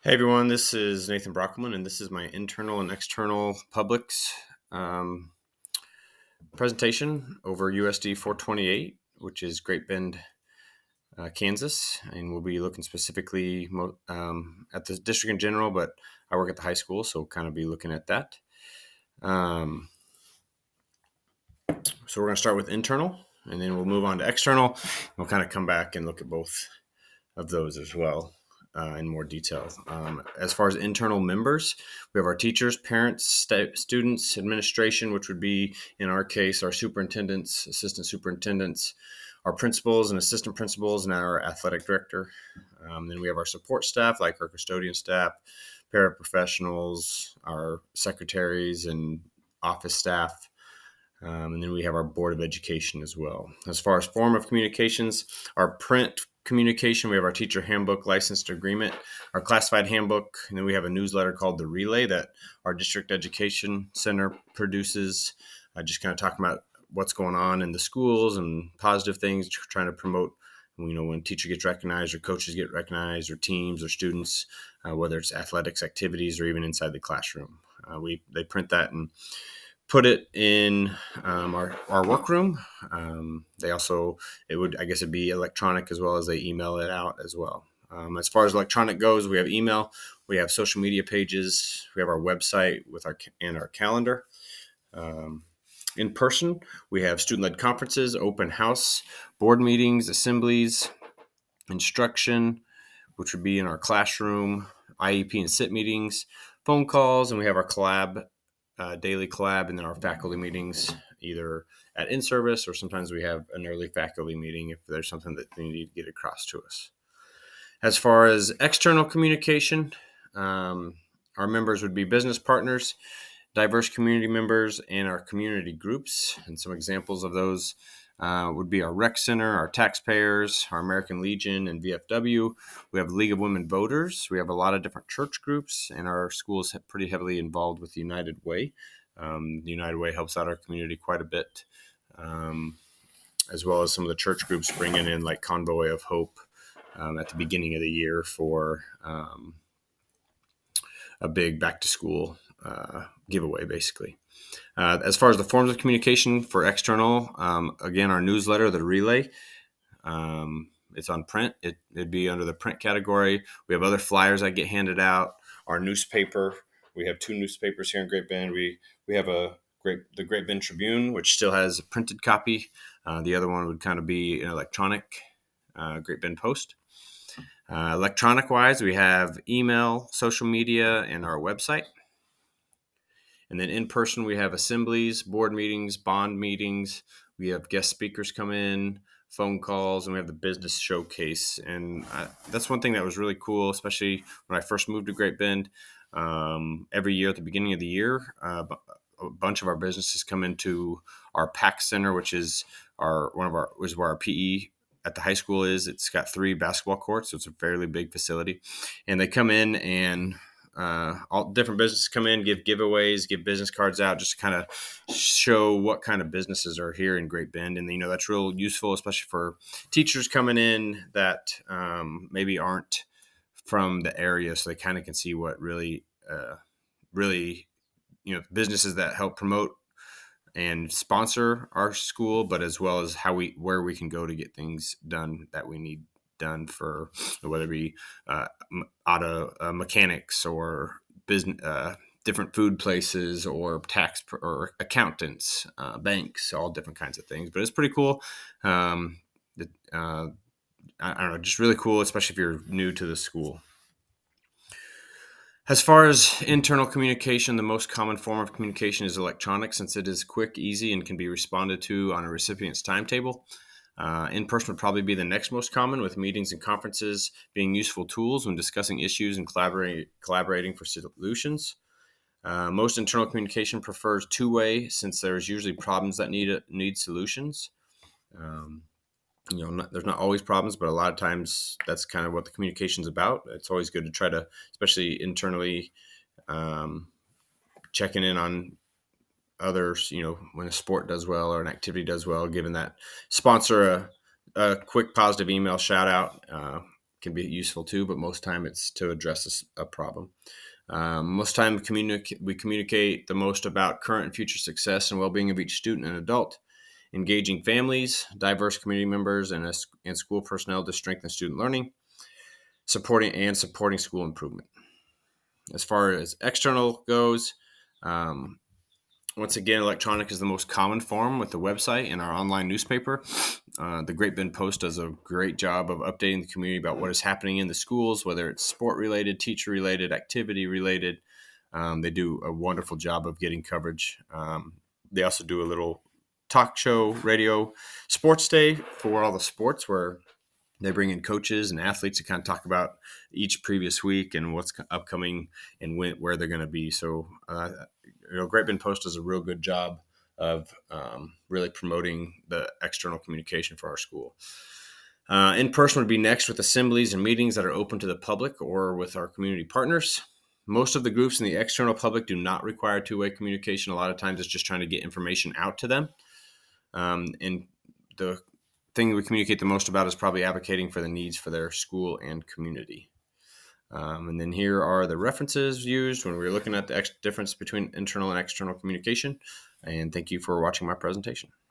Hey everyone, this is Nathan Broeckelman, and this is my internal and external publics um, presentation over USD 428, which is Great Bend, Kansas, and we'll be looking specifically at the district in general, but I work at the high school, so we'll kind of be looking at that. So we're going to start with internal, and then we'll move on to external. We'll kind of come back and look at both of those as well. In more detail. As far as internal members, we have our teachers, parents, students, administration, which would be, in our case, our superintendents, assistant superintendents, our principals and assistant principals, and our athletic director. Then we have our support staff, like our custodian staff, paraprofessionals, our secretaries and office staff. And then we have our Board of Education as well. As far as form of communications, our print communication, we have our teacher handbook, licensed agreement, our classified handbook, and then we have a newsletter called The Relay that our district education center produces, just kind of talking about what's going on in the schools and positive things, trying to promote, when teacher gets recognized or coaches get recognized or teams or students, whether it's athletics activities or even inside the classroom. They print that and put it in our workroom. It'd be electronic as well as they email it out as well. As far as electronic goes, we have email, we have social media pages, we have our website with our calendar. In person, we have student-led conferences, open house, board meetings, assemblies, instruction, which would be in our classroom, IEP and SIT meetings, phone calls, and we have our daily collab, and then our faculty meetings, either at in-service or sometimes we have an early faculty meeting if there's something that they need to get across to us. As far as external communication, our members would be business partners, diverse community members, and our community groups. And some examples of those would be our rec center, our taxpayers, our American Legion and VFW. We have the League of Women Voters. We have a lot of different church groups, and our school is pretty heavily involved with the United Way. The United Way helps out our community quite a bit, as well as some of the church groups bringing in like Convoy of Hope at the beginning of the year for a big back to school giveaway, basically. As far as the forms of communication for external, again, our newsletter, The Relay, it's on print. It'd be under the print category. We have other flyers that get handed out. Our newspaper, we have two newspapers here in Great Bend. We have the Great Bend Tribune, which still has a printed copy. The other one would kind of be an electronic Great Bend Post. Electronic-wise, we have email, social media, and our website. And then in person, we have assemblies, board meetings, bond meetings. We have guest speakers come in, phone calls, and we have the business showcase. And that's one thing that was really cool, especially when I first moved to Great Bend. Every year at the beginning of the year, a bunch of our businesses come into our PAC Center, which is where our PE at the high school is. It's got 3 basketball courts, so it's a fairly big facility. And they come in and all different businesses come in, give giveaways, give business cards out, just to kind of show what kind of businesses are here in Great Bend. And, that's real useful, especially for teachers coming in that maybe aren't from the area, so they kind of can see what really, businesses that help promote and sponsor our school, but as well as where we can go to get things done that we need done, for whether it be auto mechanics or business, different food places or tax or accountants, banks, all different kinds of things. But it's pretty cool. I don't know, just really cool, especially if you're new to the school. As far as internal communication, the most common form of communication is electronic, since it is quick, easy, and can be responded to on a recipient's timetable. In-person would probably be the next most common, with meetings and conferences being useful tools when discussing issues and collaborating for solutions. Most internal communication prefers two-way, since there's usually problems that need solutions. There's not always problems, but a lot of times that's kind of what the communication is about. It's always good to try to, especially internally, checking in on others, when a sport does well or an activity does well, given that sponsor a quick positive email shout out can be useful too, but most time it's to address a problem. Most time we communicate the most about current and future success and well-being of each student and adult, engaging families, diverse community members, and school personnel to strengthen student learning, supporting school improvement. As far as external goes, um, once again, electronic is the most common form with the website and our online newspaper. The Great Bend Post does a great job of updating the community about what is happening in the schools, whether it's sport related, teacher related, activity related. They do a wonderful job of getting coverage. They also do a little talk show, radio, sports day for all the sports where they bring in coaches and athletes to kind of talk about each previous week and what's upcoming and where they're going to be. So, Great Bend Post does a real good job of really promoting the external communication for our school. In person would be next with assemblies and meetings that are open to the public or with our community partners. Most of the groups in the external public do not require two-way communication. A lot of times it's just trying to get information out to them. And the thing we communicate the most about is probably advocating for the needs for their school and community. And then here are the references used when we're looking at the difference between internal and external communication. And thank you for watching my presentation.